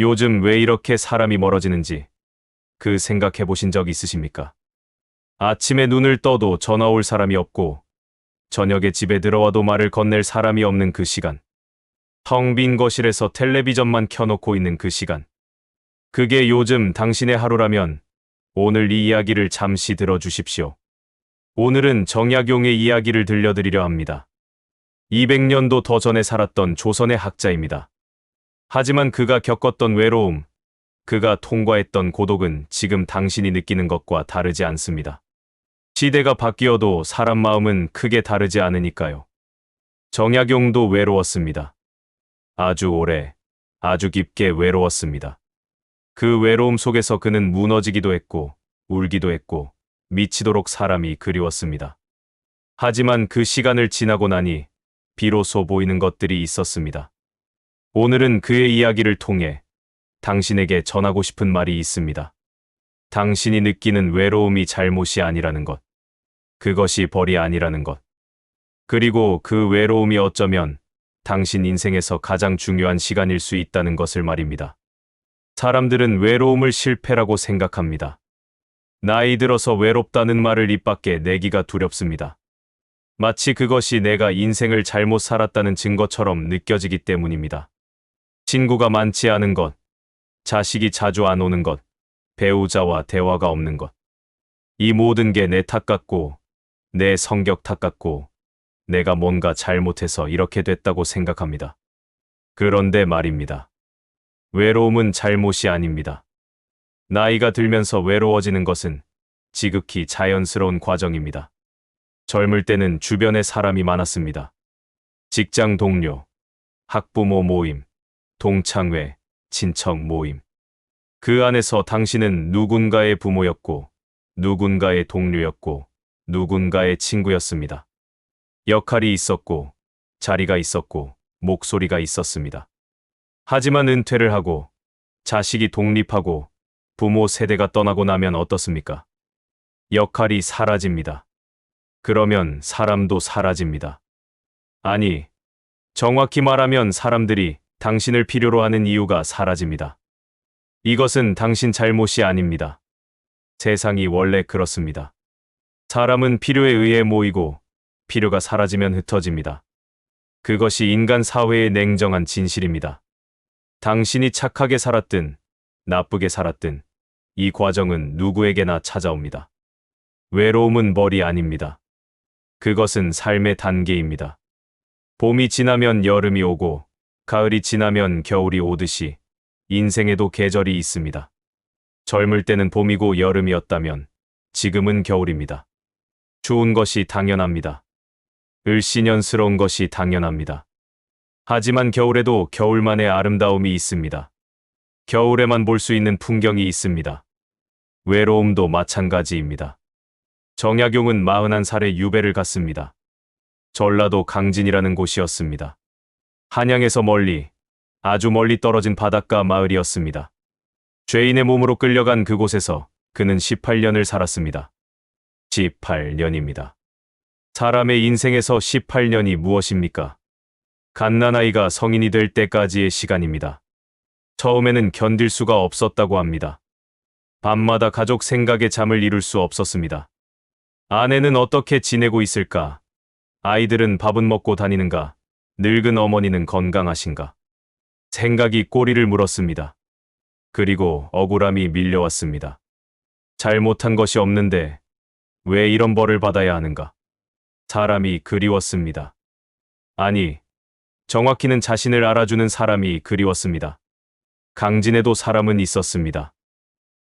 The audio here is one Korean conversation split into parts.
요즘 왜 이렇게 사람이 멀어지는지 그 생각해 보신 적 있으십니까? 아침에 눈을 떠도 전화 올 사람이 없고 저녁에 집에 들어와도 말을 건넬 사람이 없는 그 시간. 텅 빈 거실에서 텔레비전만 켜놓고 있는 그 시간. 그게 요즘 당신의 하루라면 오늘 이 이야기를 잠시 들어주십시오. 오늘은 정약용의 이야기를 들려드리려 합니다. 200년도 더 전에 살았던 조선의 학자입니다. 하지만 그가 겪었던 외로움, 그가 통과했던 고독은 지금 당신이 느끼는 것과 다르지 않습니다. 시대가 바뀌어도 사람 마음은 크게 다르지 않으니까요. 정약용도 외로웠습니다. 아주 오래, 아주 깊게 외로웠습니다. 그 외로움 속에서 그는 무너지기도 했고, 울기도 했고, 미치도록 사람이 그리웠습니다. 하지만 그 시간을 지나고 나니 비로소 보이는 것들이 있었습니다. 오늘은 그의 이야기를 통해 당신에게 전하고 싶은 말이 있습니다. 당신이 느끼는 외로움이 잘못이 아니라는 것. 그것이 벌이 아니라는 것. 그리고 그 외로움이 어쩌면 당신 인생에서 가장 중요한 시간일 수 있다는 것을 말입니다. 사람들은 외로움을 실패라고 생각합니다. 나이 들어서 외롭다는 말을 입 밖에 내기가 두렵습니다. 마치 그것이 내가 인생을 잘못 살았다는 증거처럼 느껴지기 때문입니다. 친구가 많지 않은 것, 자식이 자주 안 오는 것, 배우자와 대화가 없는 것. 이 모든 게 내 탓 같고, 내 성격 탓 같고, 내가 뭔가 잘못해서 이렇게 됐다고 생각합니다. 그런데 말입니다. 외로움은 잘못이 아닙니다. 나이가 들면서 외로워지는 것은 지극히 자연스러운 과정입니다. 젊을 때는 주변에 사람이 많았습니다. 직장 동료, 학부모 모임, 동창회, 친척 모임. 그 안에서 당신은 누군가의 부모였고, 누군가의 동료였고, 누군가의 친구였습니다. 역할이 있었고, 자리가 있었고, 목소리가 있었습니다. 하지만 은퇴를 하고, 자식이 독립하고, 부모 세대가 떠나고 나면 어떻습니까? 역할이 사라집니다. 그러면 사람도 사라집니다. 아니, 정확히 말하면 사람들이 당신을 필요로 하는 이유가 사라집니다. 이것은 당신 잘못이 아닙니다. 세상이 원래 그렇습니다. 사람은 필요에 의해 모이고 필요가 사라지면 흩어집니다. 그것이 인간 사회의 냉정한 진실입니다. 당신이 착하게 살았든 나쁘게 살았든 이 과정은 누구에게나 찾아옵니다. 외로움은 벌이 아닙니다. 그것은 삶의 단계입니다. 봄이 지나면 여름이 오고 가을이 지나면 겨울이 오듯이 인생에도 계절이 있습니다. 젊을 때는 봄이고 여름이었다면 지금은 겨울입니다. 추운 것이 당연합니다. 을씨년스러운 것이 당연합니다. 하지만 겨울에도 겨울만의 아름다움이 있습니다. 겨울에만 볼 수 있는 풍경이 있습니다. 외로움도 마찬가지입니다. 정약용은 41살에 유배를 갔습니다. 전라도 강진이라는 곳이었습니다. 한양에서 멀리, 아주 멀리 떨어진 바닷가 마을이었습니다. 죄인의 몸으로 끌려간 그곳에서 그는 18년을 살았습니다. 18년입니다. 사람의 인생에서 18년이 무엇입니까? 갓난아이가 성인이 될 때까지의 시간입니다. 처음에는 견딜 수가 없었다고 합니다. 밤마다 가족 생각에 잠을 이룰 수 없었습니다. 아내는 어떻게 지내고 있을까? 아이들은 밥은 먹고 다니는가? 늙은 어머니는 건강하신가? 생각이 꼬리를 물었습니다. 그리고 억울함이 밀려왔습니다. 잘못한 것이 없는데 왜 이런 벌을 받아야 하는가? 사람이 그리웠습니다. 아니, 정확히는 자신을 알아주는 사람이 그리웠습니다. 강진에도 사람은 있었습니다.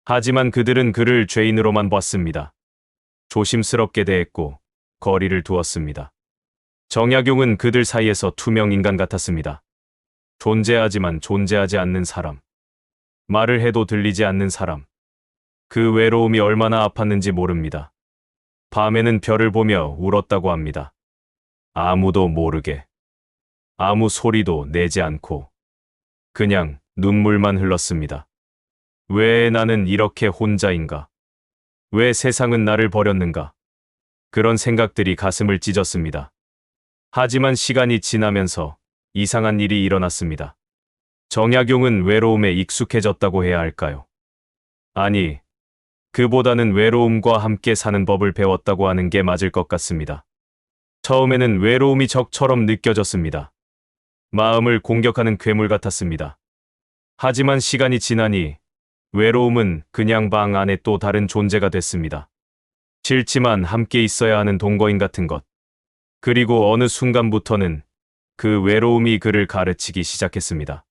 하지만 그들은 그를 죄인으로만 봤습니다. 조심스럽게 대했고 거리를 두었습니다. 정약용은 그들 사이에서 투명 인간 같았습니다. 존재하지만 존재하지 않는 사람. 말을 해도 들리지 않는 사람. 그 외로움이 얼마나 아팠는지 모릅니다. 밤에는 별을 보며 울었다고 합니다. 아무도 모르게. 아무 소리도 내지 않고. 그냥 눈물만 흘렀습니다. 왜 나는 이렇게 혼자인가? 왜 세상은 나를 버렸는가? 그런 생각들이 가슴을 찢었습니다. 하지만 시간이 지나면서 이상한 일이 일어났습니다. 정약용은 외로움에 익숙해졌다고 해야 할까요? 아니, 그보다는 외로움과 함께 사는 법을 배웠다고 하는 게 맞을 것 같습니다. 처음에는 외로움이 적처럼 느껴졌습니다. 마음을 공격하는 괴물 같았습니다. 하지만 시간이 지나니 외로움은 그냥 방 안에 또 다른 존재가 됐습니다. 싫지만 함께 있어야 하는 동거인 같은 것. 그리고 어느 순간부터는 그 외로움이 그를 가르치기 시작했습니다.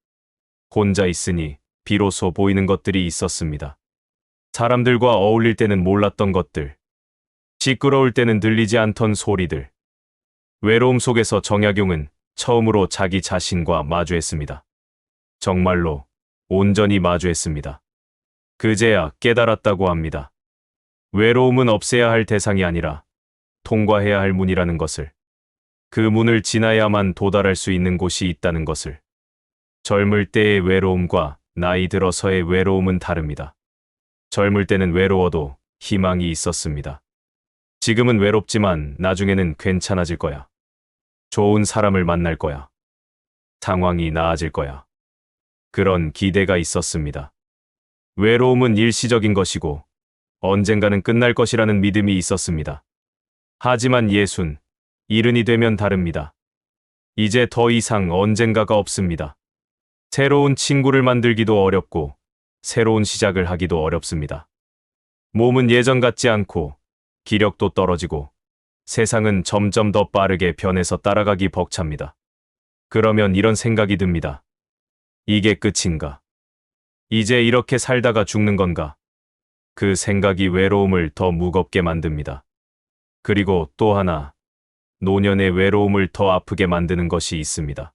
혼자 있으니 비로소 보이는 것들이 있었습니다. 사람들과 어울릴 때는 몰랐던 것들. 시끄러울 때는 들리지 않던 소리들. 외로움 속에서 정약용은 처음으로 자기 자신과 마주했습니다. 정말로 온전히 마주했습니다. 그제야 깨달았다고 합니다. 외로움은 없애야 할 대상이 아니라 통과해야 할 문이라는 것을. 그 문을 지나야만 도달할 수 있는 곳이 있다는 것을. 젊을 때의 외로움과 나이 들어서의 외로움은 다릅니다. 젊을 때는 외로워도 희망이 있었습니다. 지금은 외롭지만 나중에는 괜찮아질 거야. 좋은 사람을 만날 거야. 상황이 나아질 거야. 그런 기대가 있었습니다. 외로움은 일시적인 것이고 언젠가는 끝날 것이라는 믿음이 있었습니다. 하지만 이른이 되면 다릅니다. 이제 더 이상 언젠가가 없습니다. 새로운 친구를 만들기도 어렵고 새로운 시작을 하기도 어렵습니다. 몸은 예전 같지 않고 기력도 떨어지고 세상은 점점 더 빠르게 변해서 따라가기 벅찹니다. 그러면 이런 생각이 듭니다. 이게 끝인가? 이제 이렇게 살다가 죽는 건가? 그 생각이 외로움을 더 무겁게 만듭니다. 그리고 또 하나, 노년의 외로움을 더 아프게 만드는 것이 있습니다.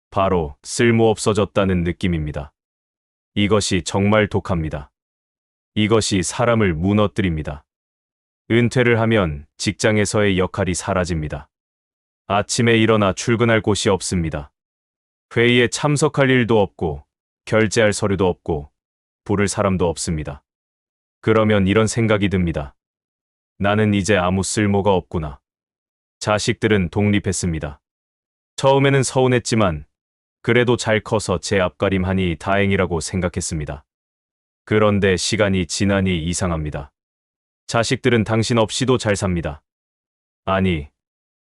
바로 쓸모없어졌다는 느낌입니다. 이것이 정말 독합니다. 이것이 사람을 무너뜨립니다. 은퇴를 하면 직장에서의 역할이 사라집니다. 아침에 일어나 출근할 곳이 없습니다. 회의에 참석할 일도 없고, 결제할 서류도 없고, 부를 사람도 없습니다. 그러면 이런 생각이 듭니다. 나는 이제 아무 쓸모가 없구나. 자식들은 독립했습니다. 처음에는 서운했지만, 그래도 잘 커서 제 앞가림하니 다행이라고 생각했습니다. 그런데 시간이 지나니 이상합니다. 자식들은 당신 없이도 잘 삽니다. 아니,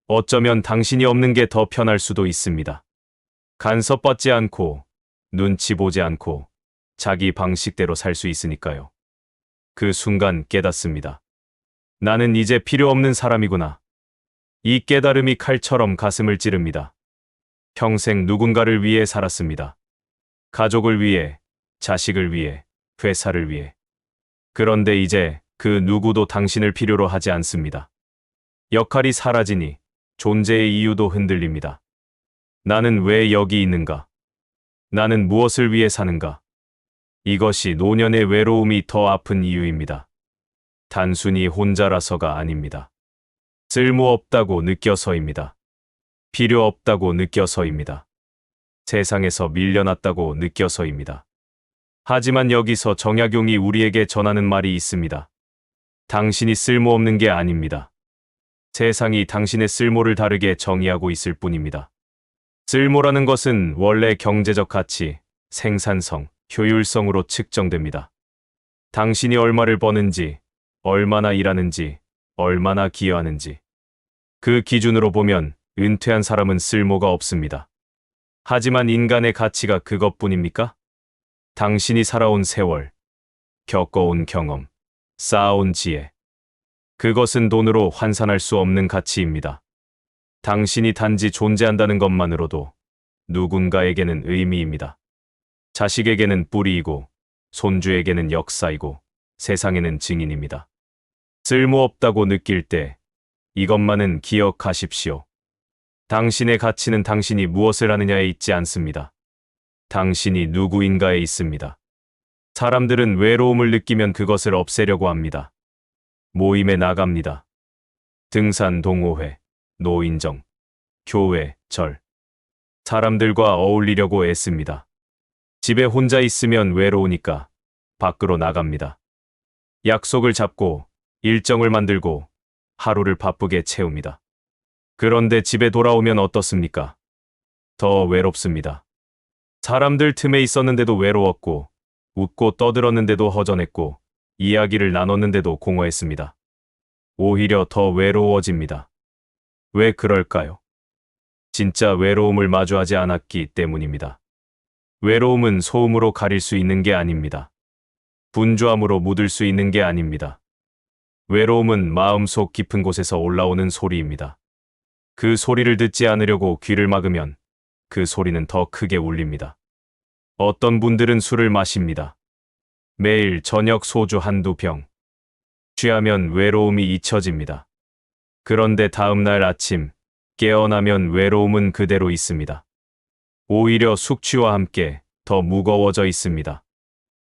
어쩌면 당신이 없는 게 더 편할 수도 있습니다. 간섭받지 않고, 눈치 보지 않고, 자기 방식대로 살 수 있으니까요. 그 순간 깨닫습니다. 나는 이제 필요 없는 사람이구나. 이 깨달음이 칼처럼 가슴을 찌릅니다. 평생 누군가를 위해 살았습니다. 가족을 위해, 자식을 위해, 회사를 위해. 그런데 이제 그 누구도 당신을 필요로 하지 않습니다. 역할이 사라지니 존재의 이유도 흔들립니다. 나는 왜 여기 있는가? 나는 무엇을 위해 사는가? 이것이 노년의 외로움이 더 아픈 이유입니다. 단순히 혼자라서가 아닙니다. 쓸모없다고 느껴서입니다. 필요 없다고 느껴서입니다. 세상에서 밀려났다고 느껴서입니다. 하지만 여기서 정약용이 우리에게 전하는 말이 있습니다. 당신이 쓸모없는 게 아닙니다. 세상이 당신의 쓸모를 다르게 정의하고 있을 뿐입니다. 쓸모라는 것은 원래 경제적 가치, 생산성, 효율성으로 측정됩니다. 당신이 얼마를 버는지, 얼마나 일하는지, 얼마나 기여하는지. 그 기준으로 보면 은퇴한 사람은 쓸모가 없습니다. 하지만 인간의 가치가 그것뿐입니까? 당신이 살아온 세월, 겪어온 경험, 쌓아온 지혜. 그것은 돈으로 환산할 수 없는 가치입니다. 당신이 단지 존재한다는 것만으로도 누군가에게는 의미입니다. 자식에게는 뿌리이고, 손주에게는 역사이고, 세상에는 증인입니다. 쓸모없다고 느낄 때 이것만은 기억하십시오. 당신의 가치는 당신이 무엇을 하느냐에 있지 않습니다. 당신이 누구인가에 있습니다. 사람들은 외로움을 느끼면 그것을 없애려고 합니다. 모임에 나갑니다. 등산 동호회, 노인정, 교회, 절. 사람들과 어울리려고 애씁니다. 집에 혼자 있으면 외로우니까 밖으로 나갑니다. 약속을 잡고 일정을 만들고 하루를 바쁘게 채웁니다. 그런데 집에 돌아오면 어떻습니까? 더 외롭습니다. 사람들 틈에 있었는데도 외로웠고, 웃고 떠들었는데도 허전했고, 이야기를 나눴는데도 공허했습니다. 오히려 더 외로워집니다. 왜 그럴까요? 진짜 외로움을 마주하지 않았기 때문입니다. 외로움은 소음으로 가릴 수 있는 게 아닙니다. 분주함으로 묻을 수 있는 게 아닙니다. 외로움은 마음속 깊은 곳에서 올라오는 소리입니다. 그 소리를 듣지 않으려고 귀를 막으면 그 소리는 더 크게 울립니다. 어떤 분들은 술을 마십니다. 매일 저녁 소주 한두 병. 취하면 외로움이 잊혀집니다. 그런데 다음 날 아침 깨어나면 외로움은 그대로 있습니다. 오히려 숙취와 함께 더 무거워져 있습니다.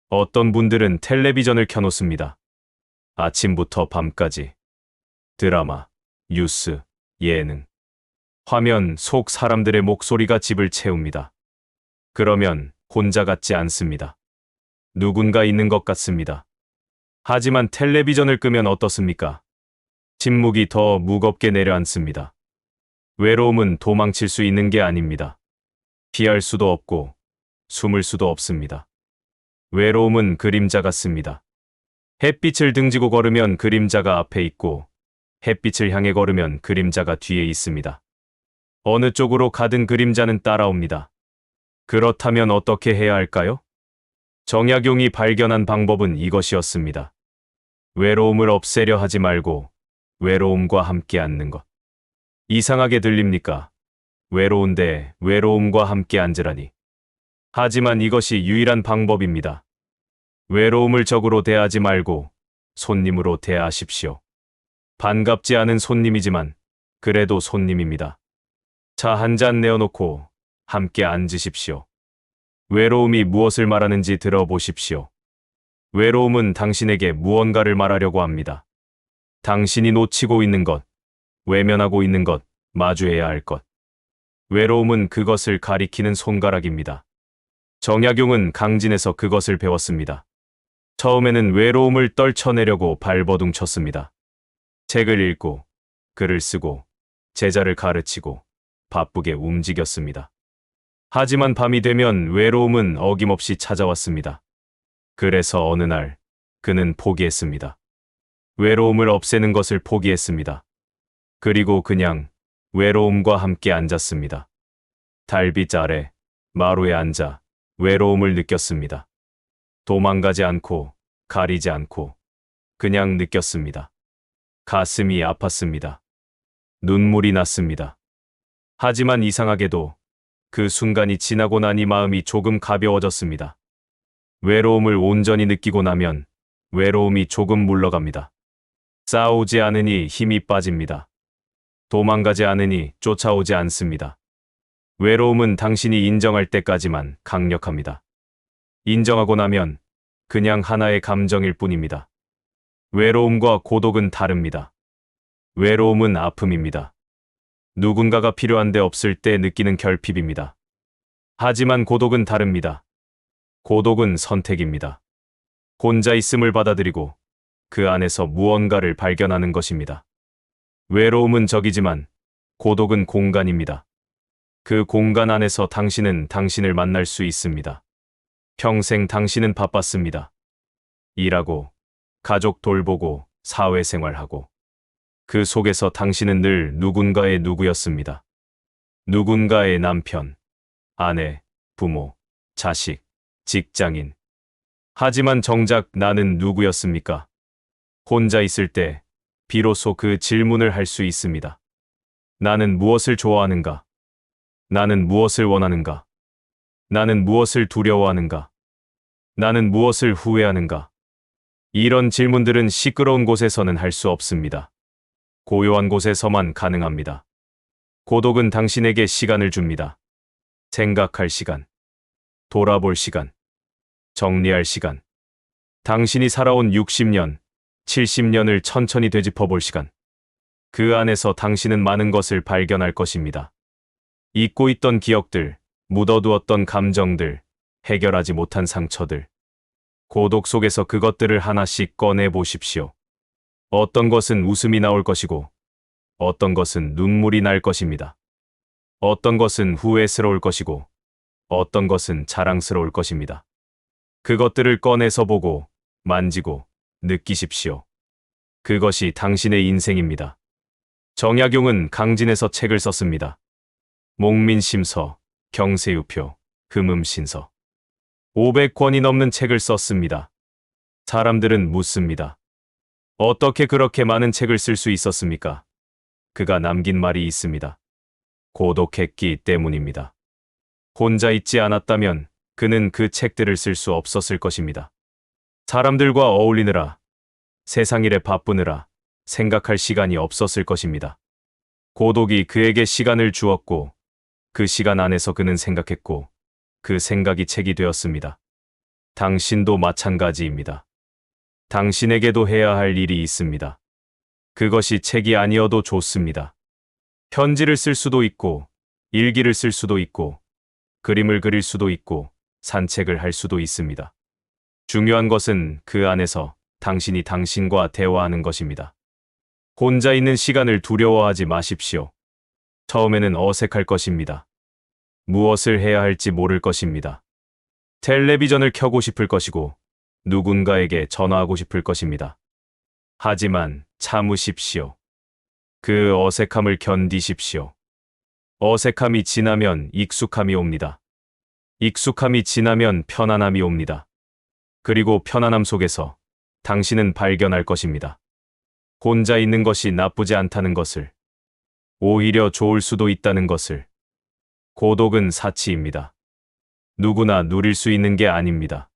어떤 분들은 텔레비전을 켜놓습니다. 아침부터 밤까지. 드라마, 뉴스, 예능. 화면 속 사람들의 목소리가 집을 채웁니다. 그러면 혼자 같지 않습니다. 누군가 있는 것 같습니다. 하지만 텔레비전을 끄면 어떻습니까? 침묵이 더 무겁게 내려앉습니다. 외로움은 도망칠 수 있는 게 아닙니다. 피할 수도 없고 숨을 수도 없습니다. 외로움은 그림자 같습니다. 햇빛을 등지고 걸으면 그림자가 앞에 있고 햇빛을 향해 걸으면 그림자가 뒤에 있습니다. 어느 쪽으로 가든 그림자는 따라옵니다. 그렇다면 어떻게 해야 할까요? 정약용이 발견한 방법은 이것이었습니다. 외로움을 없애려 하지 말고 외로움과 함께 앉는 것. 이상하게 들립니까? 외로운데 외로움과 함께 앉으라니. 하지만 이것이 유일한 방법입니다. 외로움을 적으로 대하지 말고 손님으로 대하십시오. 반갑지 않은 손님이지만 그래도 손님입니다. 차 한 잔 내어놓고 함께 앉으십시오. 외로움이 무엇을 말하는지 들어보십시오. 외로움은 당신에게 무언가를 말하려고 합니다. 당신이 놓치고 있는 것, 외면하고 있는 것, 마주해야 할 것. 외로움은 그것을 가리키는 손가락입니다. 정약용은 강진에서 그것을 배웠습니다. 처음에는 외로움을 떨쳐내려고 발버둥 쳤습니다. 책을 읽고, 글을 쓰고, 제자를 가르치고, 바쁘게 움직였습니다. 하지만 밤이 되면 외로움은 어김없이 찾아왔습니다. 그래서 어느 날 그는 포기했습니다. 외로움을 없애는 것을 포기했습니다. 그리고 그냥 외로움과 함께 앉았습니다. 달빛 아래 마루에 앉아 외로움을 느꼈습니다. 도망가지 않고 가리지 않고 그냥 느꼈습니다. 가슴이 아팠습니다. 눈물이 났습니다. 하지만 이상하게도 그 순간이 지나고 나니 마음이 조금 가벼워졌습니다. 외로움을 온전히 느끼고 나면 외로움이 조금 물러갑니다. 싸우지 않으니 힘이 빠집니다. 도망가지 않으니 쫓아오지 않습니다. 외로움은 당신이 인정할 때까지만 강력합니다. 인정하고 나면 그냥 하나의 감정일 뿐입니다. 외로움과 고독은 다릅니다. 외로움은 아픔입니다. 누군가가 필요한데 없을 때 느끼는 결핍입니다. 하지만 고독은 다릅니다. 고독은 선택입니다. 혼자 있음을 받아들이고 그 안에서 무언가를 발견하는 것입니다. 외로움은 적이지만 고독은 공간입니다. 그 공간 안에서 당신은 당신을 만날 수 있습니다. 평생 당신은 바빴습니다. 일하고, 가족 돌보고, 사회생활하고. 그 속에서 당신은 늘 누군가의 누구였습니다. 누군가의 남편, 아내, 부모, 자식, 직장인. 하지만 정작 나는 누구였습니까? 혼자 있을 때 비로소 그 질문을 할 수 있습니다. 나는 무엇을 좋아하는가? 나는 무엇을 원하는가? 나는 무엇을 두려워하는가? 나는 무엇을 후회하는가? 이런 질문들은 시끄러운 곳에서는 할 수 없습니다. 고요한 곳에서만 가능합니다. 고독은 당신에게 시간을 줍니다. 생각할 시간, 돌아볼 시간, 정리할 시간. 당신이 살아온 60년, 70년을 천천히 되짚어 볼 시간. 그 안에서 당신은 많은 것을 발견할 것입니다. 잊고 있던 기억들, 묻어두었던 감정들, 해결하지 못한 상처들. 고독 속에서 그것들을 하나씩 꺼내 보십시오. 어떤 것은 웃음이 나올 것이고, 어떤 것은 눈물이 날 것입니다. 어떤 것은 후회스러울 것이고, 어떤 것은 자랑스러울 것입니다. 그것들을 꺼내서 보고, 만지고, 느끼십시오. 그것이 당신의 인생입니다. 정약용은 강진에서 책을 썼습니다. 목민심서, 경세유표, 금음신서. 500권이 넘는 책을 썼습니다. 사람들은 묻습니다. 어떻게 그렇게 많은 책을 쓸 수 있었습니까? 그가 남긴 말이 있습니다. 고독했기 때문입니다. 혼자 있지 않았다면 그는 그 책들을 쓸 수 없었을 것입니다. 사람들과 어울리느라, 세상 일에 바쁘느라 생각할 시간이 없었을 것입니다. 고독이 그에게 시간을 주었고, 그 시간 안에서 그는 생각했고, 그 생각이 책이 되었습니다. 당신도 마찬가지입니다. 당신에게도 해야 할 일이 있습니다. 그것이 책이 아니어도 좋습니다. 편지를 쓸 수도 있고, 일기를 쓸 수도 있고, 그림을 그릴 수도 있고, 산책을 할 수도 있습니다. 중요한 것은 그 안에서 당신이 당신과 대화하는 것입니다. 혼자 있는 시간을 두려워하지 마십시오. 처음에는 어색할 것입니다. 무엇을 해야 할지 모를 것입니다. 텔레비전을 켜고 싶을 것이고, 누군가에게 전화하고 싶을 것입니다. 하지만 참으십시오. 그 어색함을 견디십시오. 어색함이 지나면 익숙함이 옵니다. 익숙함이 지나면 편안함이 옵니다. 그리고 편안함 속에서 당신은 발견할 것입니다. 혼자 있는 것이 나쁘지 않다는 것을, 오히려 좋을 수도 있다는 것을. 고독은 사치입니다. 누구나 누릴 수 있는 게 아닙니다.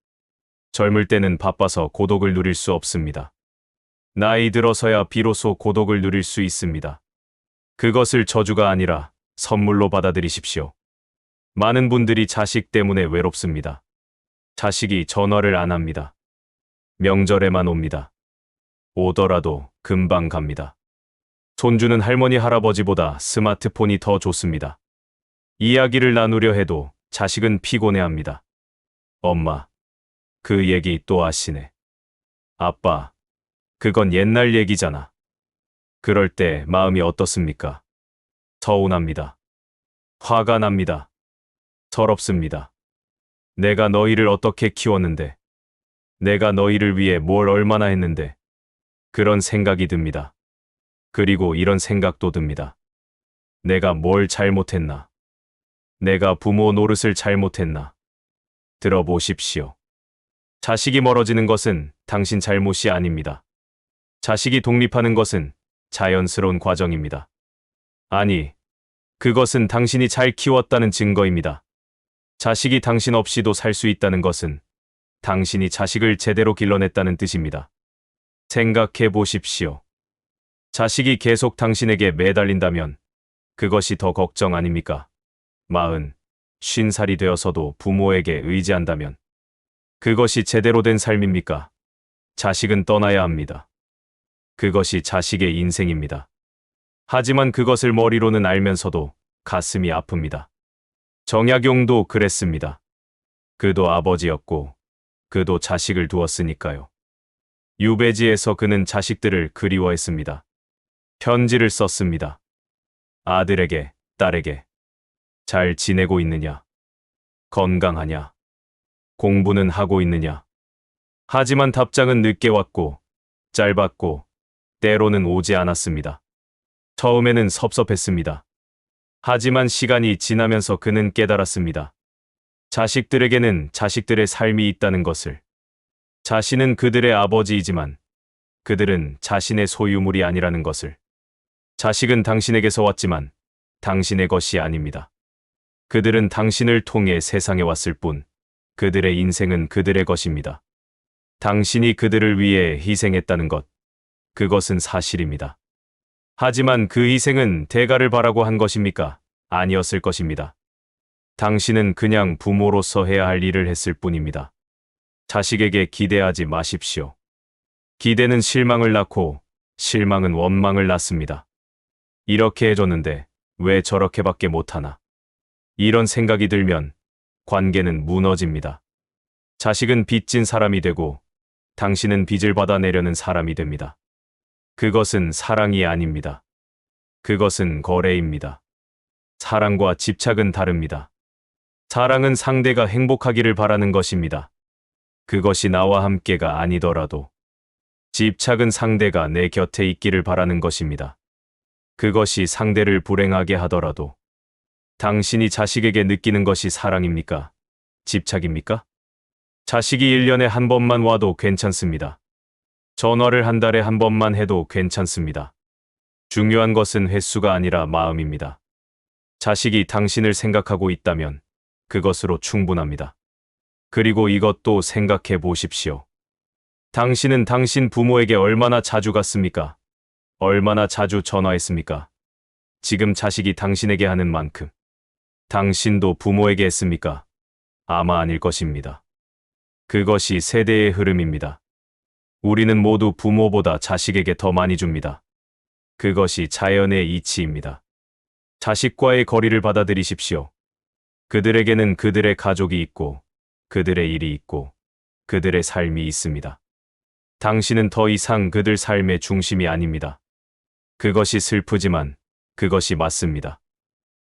젊을 때는 바빠서 고독을 누릴 수 없습니다. 나이 들어서야 비로소 고독을 누릴 수 있습니다. 그것을 저주가 아니라 선물로 받아들이십시오. 많은 분들이 자식 때문에 외롭습니다. 자식이 전화를 안 합니다. 명절에만 옵니다. 오더라도 금방 갑니다. 손주는 할머니 할아버지보다 스마트폰이 더 좋습니다. 이야기를 나누려 해도 자식은 피곤해합니다. 엄마, 그 얘기 또 하시네. 아빠, 그건 옛날 얘기잖아. 그럴 때 마음이 어떻습니까? 서운합니다. 화가 납니다. 서럽습니다. 내가 너희를 어떻게 키웠는데, 내가 너희를 위해 뭘 얼마나 했는데, 그런 생각이 듭니다. 그리고 이런 생각도 듭니다. 내가 뭘 잘못했나? 내가 부모 노릇을 잘못했나? 들어보십시오. 자식이 멀어지는 것은 당신 잘못이 아닙니다. 자식이 독립하는 것은 자연스러운 과정입니다. 아니, 그것은 당신이 잘 키웠다는 증거입니다. 자식이 당신 없이도 살 수 있다는 것은 당신이 자식을 제대로 길러냈다는 뜻입니다. 생각해 보십시오. 자식이 계속 당신에게 매달린다면 그것이 더 걱정 아닙니까? 40, 50살이 되어서도 부모에게 의지한다면 그것이 제대로 된 삶입니까? 자식은 떠나야 합니다. 그것이 자식의 인생입니다. 하지만 그것을 머리로는 알면서도 가슴이 아픕니다. 정약용도 그랬습니다. 그도 아버지였고 그도 자식을 두었으니까요. 유배지에서 그는 자식들을 그리워했습니다. 편지를 썼습니다. 아들에게, 딸에게. 잘 지내고 있느냐? 건강하냐? 공부는 하고 있느냐? 하지만 답장은 늦게 왔고, 짧았고, 때로는 오지 않았습니다. 처음에는 섭섭했습니다. 하지만 시간이 지나면서 그는 깨달았습니다. 자식들에게는 자식들의 삶이 있다는 것을. 자신은 그들의 아버지이지만 그들은 자신의 소유물이 아니라는 것을. 자식은 당신에게서 왔지만 당신의 것이 아닙니다. 그들은 당신을 통해 세상에 왔을 뿐 그들의 인생은 그들의 것입니다. 당신이 그들을 위해 희생했다는 것, 그것은 사실입니다. 하지만 그 희생은 대가를 바라고 한 것입니까? 아니었을 것입니다. 당신은 그냥 부모로서 해야 할 일을 했을 뿐입니다. 자식에게 기대하지 마십시오. 기대는 실망을 낳고 실망은 원망을 낳습니다. 이렇게 해줬는데 왜 저렇게밖에 못하나? 이런 생각이 들면 관계는 무너집니다. 자식은 빚진 사람이 되고 당신은 빚을 받아내려는 사람이 됩니다. 그것은 사랑이 아닙니다. 그것은 거래입니다. 사랑과 집착은 다릅니다. 사랑은 상대가 행복하기를 바라는 것입니다. 그것이 나와 함께가 아니더라도. 집착은 상대가 내 곁에 있기를 바라는 것입니다. 그것이 상대를 불행하게 하더라도. 당신이 자식에게 느끼는 것이 사랑입니까? 집착입니까? 자식이 1년에 한 번만 와도 괜찮습니다. 전화를 한 달에 한 번만 해도 괜찮습니다. 중요한 것은 횟수가 아니라 마음입니다. 자식이 당신을 생각하고 있다면 그것으로 충분합니다. 그리고 이것도 생각해 보십시오. 당신은 당신 부모에게 얼마나 자주 갔습니까? 얼마나 자주 전화했습니까? 지금 자식이 당신에게 하는 만큼 당신도 부모에게 했습니까? 아마 아닐 것입니다. 그것이 세대의 흐름입니다. 우리는 모두 부모보다 자식에게 더 많이 줍니다. 그것이 자연의 이치입니다. 자식과의 거리를 받아들이십시오. 그들에게는 그들의 가족이 있고, 그들의 일이 있고, 그들의 삶이 있습니다. 당신은 더 이상 그들 삶의 중심이 아닙니다. 그것이 슬프지만 그것이 맞습니다.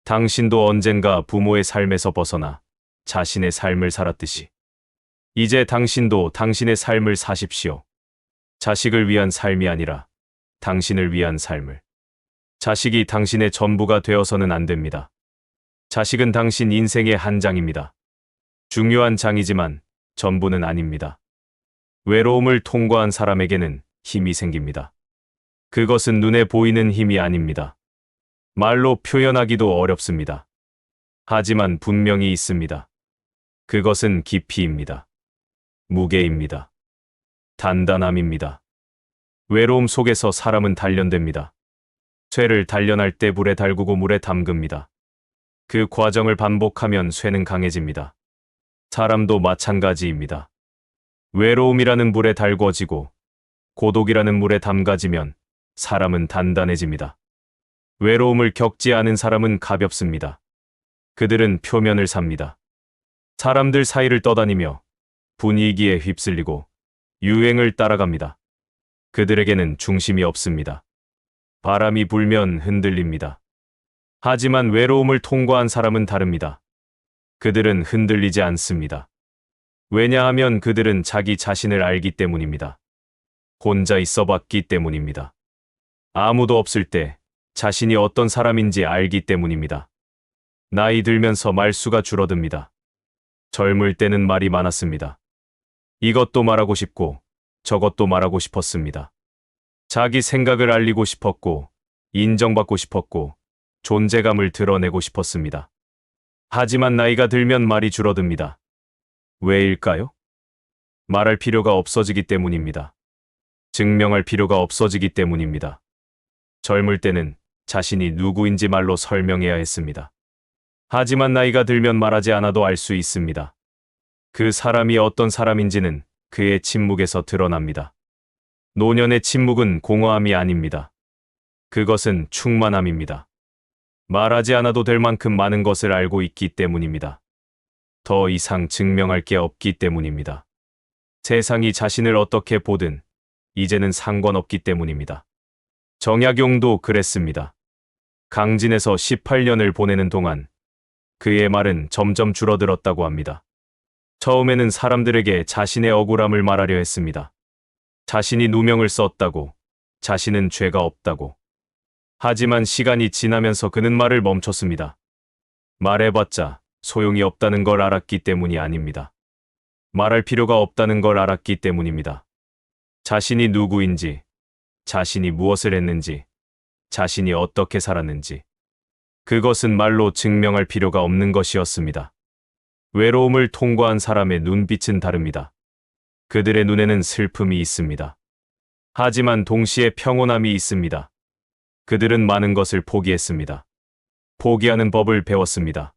당신도 언젠가 부모의 삶에서 벗어나 자신의 삶을 살았듯이 이제 당신도 당신의 삶을 사십시오. 자식을 위한 삶이 아니라 당신을 위한 삶을. 자식이 당신의 전부가 되어서는 안 됩니다. 자식은 당신 인생의 한 장입니다. 중요한 장이지만 전부는 아닙니다. 외로움을 통과한 사람에게는 힘이 생깁니다. 그것은 눈에 보이는 힘이 아닙니다. 말로 표현하기도 어렵습니다. 하지만 분명히 있습니다. 그것은 깊이입니다. 무게입니다. 단단함입니다. 외로움 속에서 사람은 단련됩니다. 쇠를 단련할 때 물에 달구고 물에 담급니다. 그 과정을 반복하면 쇠는 강해집니다. 사람도 마찬가지입니다. 외로움이라는 물에 달궈지고 고독이라는 물에 담가지면 사람은 단단해집니다. 외로움을 겪지 않은 사람은 가볍습니다. 그들은 표면을 삽니다. 사람들 사이를 떠다니며 분위기에 휩쓸리고 유행을 따라갑니다. 그들에게는 중심이 없습니다. 바람이 불면 흔들립니다. 하지만 외로움을 통과한 사람은 다릅니다. 그들은 흔들리지 않습니다. 왜냐하면 그들은 자기 자신을 알기 때문입니다. 혼자 있어 봤기 때문입니다. 아무도 없을 때 자신이 어떤 사람인지 알기 때문입니다. 나이 들면서 말수가 줄어듭니다. 젊을 때는 말이 많았습니다. 이것도 말하고 싶고 저것도 말하고 싶었습니다. 자기 생각을 알리고 싶었고 인정받고 싶었고 존재감을 드러내고 싶었습니다. 하지만 나이가 들면 말이 줄어듭니다. 왜일까요? 말할 필요가 없어지기 때문입니다. 증명할 필요가 없어지기 때문입니다. 젊을 때는 자신이 누구인지 말로 설명해야 했습니다. 하지만 나이가 들면 말하지 않아도 알 수 있습니다. 그 사람이 어떤 사람인지는 그의 침묵에서 드러납니다. 노년의 침묵은 공허함이 아닙니다. 그것은 충만함입니다. 말하지 않아도 될 만큼 많은 것을 알고 있기 때문입니다. 더 이상 증명할 게 없기 때문입니다. 세상이 자신을 어떻게 보든 이제는 상관없기 때문입니다. 정약용도 그랬습니다. 강진에서 18년을 보내는 동안 그의 말은 점점 줄어들었다고 합니다. 처음에는 사람들에게 자신의 억울함을 말하려 했습니다. 자신이 누명을 썼다고, 자신은 죄가 없다고. 하지만 시간이 지나면서 그는 말을 멈췄습니다. 말해봤자 소용이 없다는 걸 알았기 때문이 아닙니다. 말할 필요가 없다는 걸 알았기 때문입니다. 자신이 누구인지, 자신이 무엇을 했는지, 자신이 어떻게 살았는지. 그것은 말로 증명할 필요가 없는 것이었습니다. 외로움을 통과한 사람의 눈빛은 다릅니다. 그들의 눈에는 슬픔이 있습니다. 하지만 동시에 평온함이 있습니다. 그들은 많은 것을 포기했습니다. 포기하는 법을 배웠습니다.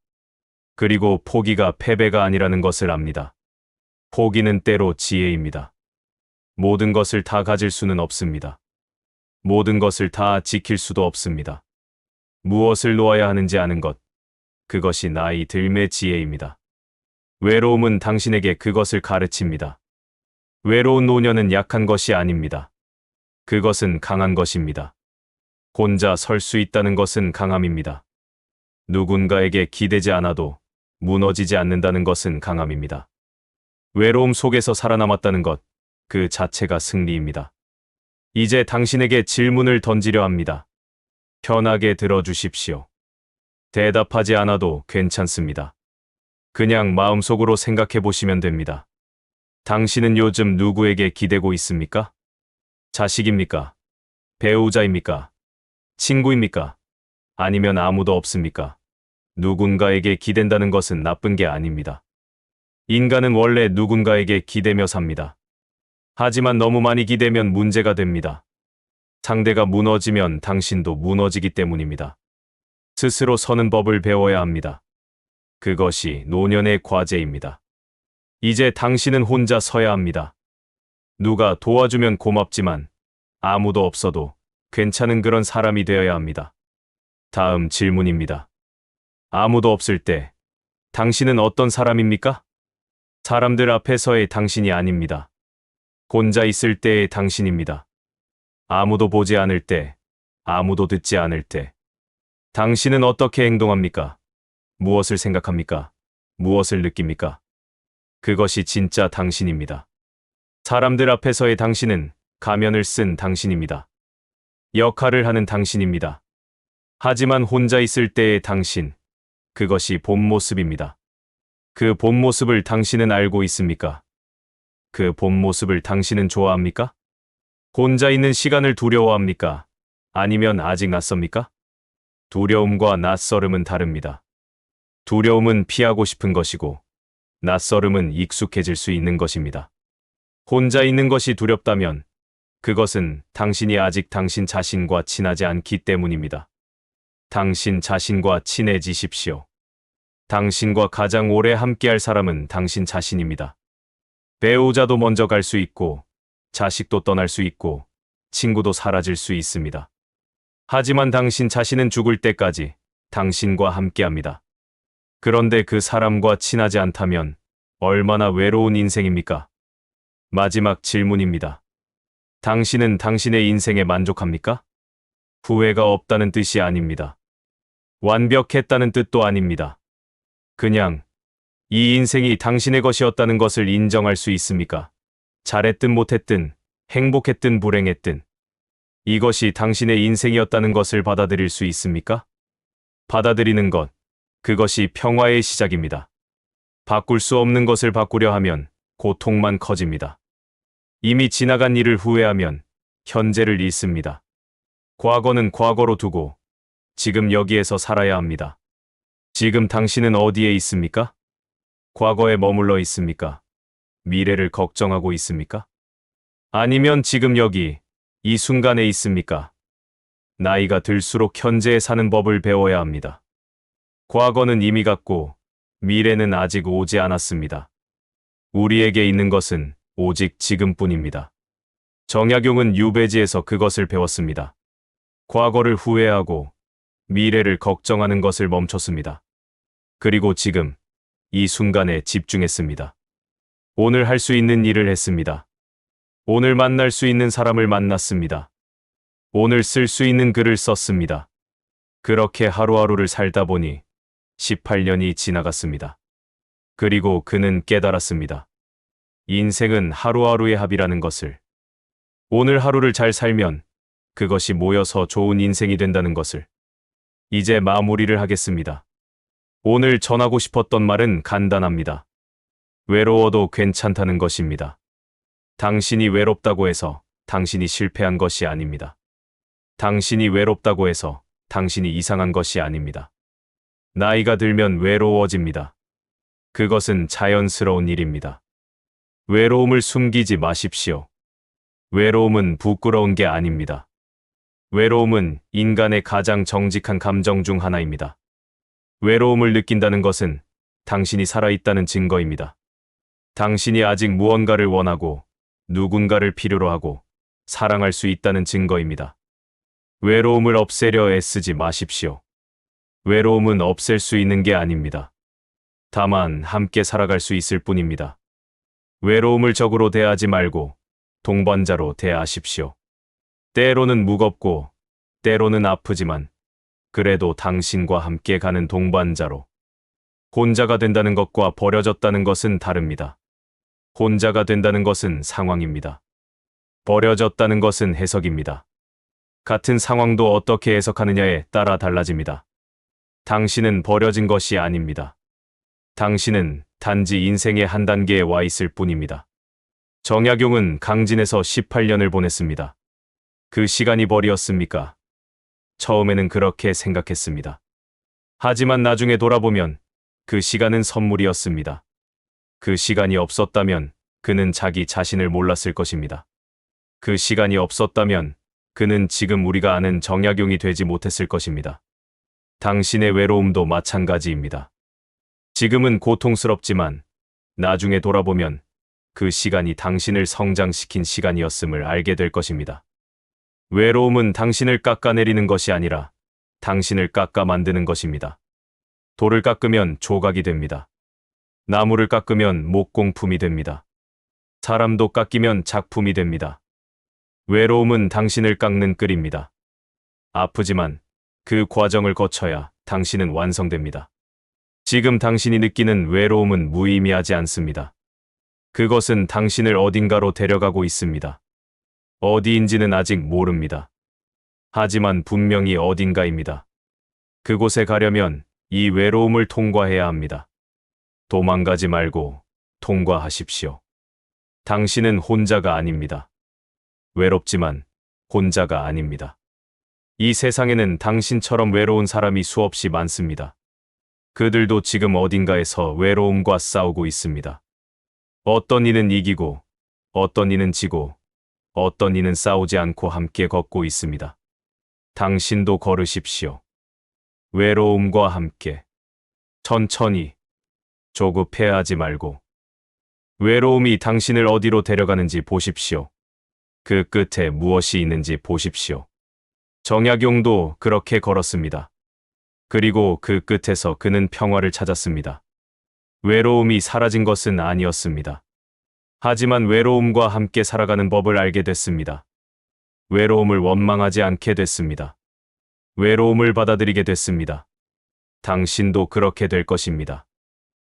그리고 포기가 패배가 아니라는 것을 압니다. 포기는 때로 지혜입니다. 모든 것을 다 가질 수는 없습니다. 모든 것을 다 지킬 수도 없습니다. 무엇을 놓아야 하는지 아는 것, 그것이 나이 들매 지혜입니다. 외로움은 당신에게 그것을 가르칩니다. 외로운 노년은 약한 것이 아닙니다. 그것은 강한 것입니다. 혼자 설 수 있다는 것은 강함입니다. 누군가에게 기대지 않아도 무너지지 않는다는 것은 강함입니다. 외로움 속에서 살아남았다는 것, 그 자체가 승리입니다. 이제 당신에게 질문을 던지려 합니다. 편하게 들어주십시오. 대답하지 않아도 괜찮습니다. 그냥 마음속으로 생각해 보시면 됩니다. 당신은 요즘 누구에게 기대고 있습니까? 자식입니까? 배우자입니까? 친구입니까? 아니면 아무도 없습니까? 누군가에게 기댄다는 것은 나쁜 게 아닙니다. 인간은 원래 누군가에게 기대며 삽니다. 하지만 너무 많이 기대면 문제가 됩니다. 상대가 무너지면 당신도 무너지기 때문입니다. 스스로 서는 법을 배워야 합니다. 그것이 노년의 과제입니다. 이제 당신은 혼자 서야 합니다. 누가 도와주면 고맙지만 아무도 없어도 괜찮은 그런 사람이 되어야 합니다. 다음 질문입니다. 아무도 없을 때 당신은 어떤 사람입니까? 사람들 앞에서의 당신이 아닙니다. 혼자 있을 때의 당신입니다. 아무도 보지 않을 때, 아무도 듣지 않을 때. 당신은 어떻게 행동합니까? 무엇을 생각합니까? 무엇을 느낍니까? 그것이 진짜 당신입니다. 사람들 앞에서의 당신은 가면을 쓴 당신입니다. 역할을 하는 당신입니다. 하지만 혼자 있을 때의 당신, 그것이 본 모습입니다. 그 본 모습을 당신은 알고 있습니까? 그 본 모습을 당신은 좋아합니까? 혼자 있는 시간을 두려워합니까? 아니면 아직 낯섭니까? 두려움과 낯설음은 다릅니다. 두려움은 피하고 싶은 것이고, 낯설음은 익숙해질 수 있는 것입니다. 혼자 있는 것이 두렵다면, 그것은 당신이 아직 당신 자신과 친하지 않기 때문입니다. 당신 자신과 친해지십시오. 당신과 가장 오래 함께할 사람은 당신 자신입니다. 배우자도 먼저 갈 수 있고, 자식도 떠날 수 있고, 친구도 사라질 수 있습니다. 하지만 당신 자신은 죽을 때까지 당신과 함께합니다. 그런데 그 사람과 친하지 않다면 얼마나 외로운 인생입니까? 마지막 질문입니다. 당신은 당신의 인생에 만족합니까? 후회가 없다는 뜻이 아닙니다. 완벽했다는 뜻도 아닙니다. 그냥 이 인생이 당신의 것이었다는 것을 인정할 수 있습니까? 잘했든 못했든, 행복했든 불행했든, 이것이 당신의 인생이었다는 것을 받아들일 수 있습니까? 받아들이는 것, 그것이 평화의 시작입니다. 바꿀 수 없는 것을 바꾸려 하면 고통만 커집니다. 이미 지나간 일을 후회하면 현재를 잃습니다. 과거는 과거로 두고 지금 여기에서 살아야 합니다. 지금 당신은 어디에 있습니까? 과거에 머물러 있습니까? 미래를 걱정하고 있습니까? 아니면 지금 여기, 이 순간에 있습니까? 나이가 들수록 현재에 사는 법을 배워야 합니다. 과거는 이미 갔고, 미래는 아직 오지 않았습니다. 우리에게 있는 것은 오직 지금뿐입니다. 정약용은 유배지에서 그것을 배웠습니다. 과거를 후회하고 미래를 걱정하는 것을 멈췄습니다. 그리고 지금, 이 순간에 집중했습니다. 오늘 할 수 있는 일을 했습니다. 오늘 만날 수 있는 사람을 만났습니다. 오늘 쓸 수 있는 글을 썼습니다. 그렇게 하루하루를 살다 보니 18년이 지나갔습니다. 그리고 그는 깨달았습니다. 인생은 하루하루의 합이라는 것을. 오늘 하루를 잘 살면 그것이 모여서 좋은 인생이 된다는 것을. 이제 마무리를 하겠습니다. 오늘 전하고 싶었던 말은 간단합니다. 외로워도 괜찮다는 것입니다. 당신이 외롭다고 해서 당신이 실패한 것이 아닙니다. 당신이 외롭다고 해서 당신이 이상한 것이 아닙니다. 나이가 들면 외로워집니다. 그것은 자연스러운 일입니다. 외로움을 숨기지 마십시오. 외로움은 부끄러운 게 아닙니다. 외로움은 인간의 가장 정직한 감정 중 하나입니다. 외로움을 느낀다는 것은 당신이 살아있다는 증거입니다. 당신이 아직 무언가를 원하고 누군가를 필요로 하고 사랑할 수 있다는 증거입니다. 외로움을 없애려 애쓰지 마십시오. 외로움은 없앨 수 있는 게 아닙니다. 다만 함께 살아갈 수 있을 뿐입니다. 외로움을 적으로 대하지 말고 동반자로 대하십시오. 때로는 무겁고 때로는 아프지만 그래도 당신과 함께 가는 동반자로 혼자가 된다는 것과 버려졌다는 것은 다릅니다. 혼자가 된다는 것은 상황입니다. 버려졌다는 것은 해석입니다. 같은 상황도 어떻게 해석하느냐에 따라 달라집니다. 당신은 버려진 것이 아닙니다. 당신은 단지 인생의 한 단계에 와 있을 뿐입니다. 정약용은 강진에서 18년을 보냈습니다. 그 시간이 벌이었습니까? 처음에는 그렇게 생각했습니다. 하지만 나중에 돌아보면 그 시간은 선물이었습니다. 그 시간이 없었다면 그는 자기 자신을 몰랐을 것입니다. 그 시간이 없었다면 그는 지금 우리가 아는 정약용이 되지 못했을 것입니다. 당신의 외로움도 마찬가지입니다. 지금은 고통스럽지만 나중에 돌아보면 그 시간이 당신을 성장시킨 시간이었음을 알게 될 것입니다. 외로움은 당신을 깎아내리는 것이 아니라 당신을 깎아 만드는 것입니다. 돌을 깎으면 조각이 됩니다. 나무를 깎으면 목공품이 됩니다. 사람도 깎이면 작품이 됩니다. 외로움은 당신을 깎는 끌입니다. 아프지만 그 과정을 거쳐야 당신은 완성됩니다. 지금 당신이 느끼는 외로움은 무의미하지 않습니다. 그것은 당신을 어딘가로 데려가고 있습니다. 어디인지는 아직 모릅니다. 하지만 분명히 어딘가입니다. 그곳에 가려면 이 외로움을 통과해야 합니다. 도망가지 말고 통과하십시오. 당신은 혼자가 아닙니다. 외롭지만 혼자가 아닙니다. 이 세상에는 당신처럼 외로운 사람이 수없이 많습니다. 그들도 지금 어딘가에서 외로움과 싸우고 있습니다. 어떤 이는 이기고, 어떤 이는 지고, 어떤 이는 싸우지 않고 함께 걷고 있습니다. 당신도 걸으십시오. 외로움과 함께. 천천히. 조급해하지 말고. 외로움이 당신을 어디로 데려가는지 보십시오. 그 끝에 무엇이 있는지 보십시오. 정약용도 그렇게 걸었습니다. 그리고 그 끝에서 그는 평화를 찾았습니다. 외로움이 사라진 것은 아니었습니다. 하지만 외로움과 함께 살아가는 법을 알게 됐습니다. 외로움을 원망하지 않게 됐습니다. 외로움을 받아들이게 됐습니다. 당신도 그렇게 될 것입니다.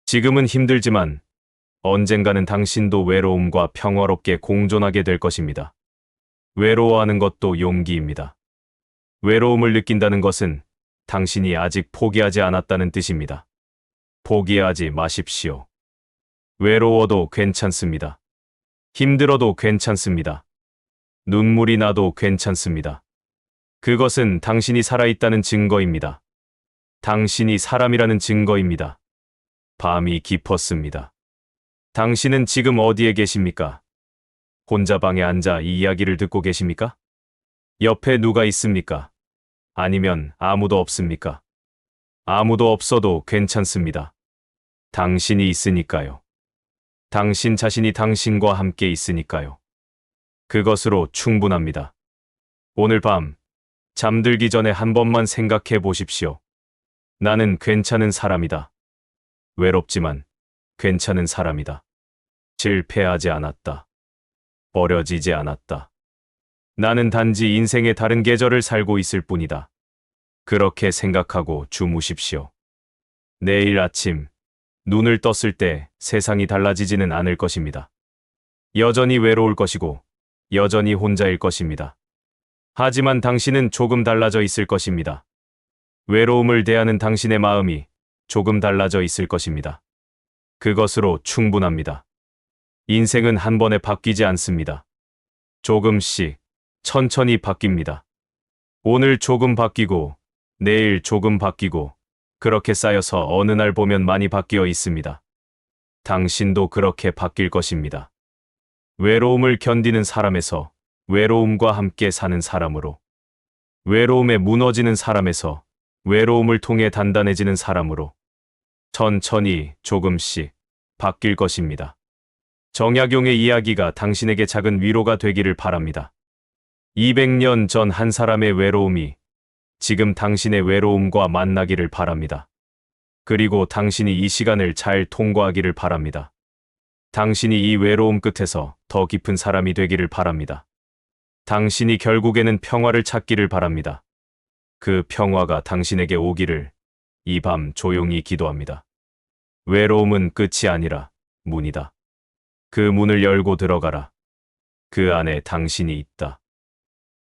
지금은 힘들지만 언젠가는 당신도 외로움과 평화롭게 공존하게 될 것입니다. 외로워하는 것도 용기입니다. 외로움을 느낀다는 것은 당신이 아직 포기하지 않았다는 뜻입니다. 포기하지 마십시오. 외로워도 괜찮습니다. 힘들어도 괜찮습니다. 눈물이 나도 괜찮습니다. 그것은 당신이 살아있다는 증거입니다. 당신이 사람이라는 증거입니다. 밤이 깊었습니다. 당신은 지금 어디에 계십니까? 혼자 방에 앉아 이 이야기를 듣고 계십니까? 옆에 누가 있습니까? 아니면 아무도 없습니까? 아무도 없어도 괜찮습니다. 당신이 있으니까요. 당신 자신이 당신과 함께 있으니까요. 그것으로 충분합니다. 오늘 밤 잠들기 전에 한 번만 생각해 보십시오. 나는 괜찮은 사람이다. 외롭지만 괜찮은 사람이다. 실패하지 않았다. 버려지지 않았다. 나는 단지 인생의 다른 계절을 살고 있을 뿐이다. 그렇게 생각하고 주무십시오. 내일 아침 눈을 떴을 때 세상이 달라지지는 않을 것입니다. 여전히 외로울 것이고 여전히 혼자일 것입니다. 하지만 당신은 조금 달라져 있을 것입니다. 외로움을 대하는 당신의 마음이 조금 달라져 있을 것입니다. 그것으로 충분합니다. 인생은 한 번에 바뀌지 않습니다. 조금씩 천천히 바뀝니다. 오늘 조금 바뀌고 내일 조금 바뀌고 그렇게 쌓여서 어느 날 보면 많이 바뀌어 있습니다. 당신도 그렇게 바뀔 것입니다. 외로움을 견디는 사람에서 외로움과 함께 사는 사람으로, 외로움에 무너지는 사람에서 외로움을 통해 단단해지는 사람으로 천천히 조금씩 바뀔 것입니다. 정약용의 이야기가 당신에게 작은 위로가 되기를 바랍니다. 200년 전 한 사람의 외로움이 지금 당신의 외로움과 만나기를 바랍니다. 그리고 당신이 이 시간을 잘 통과하기를 바랍니다. 당신이 이 외로움 끝에서 더 깊은 사람이 되기를 바랍니다. 당신이 결국에는 평화를 찾기를 바랍니다. 그 평화가 당신에게 오기를 이 밤 조용히 기도합니다. 외로움은 끝이 아니라 문이다. 그 문을 열고 들어가라. 그 안에 당신이 있다.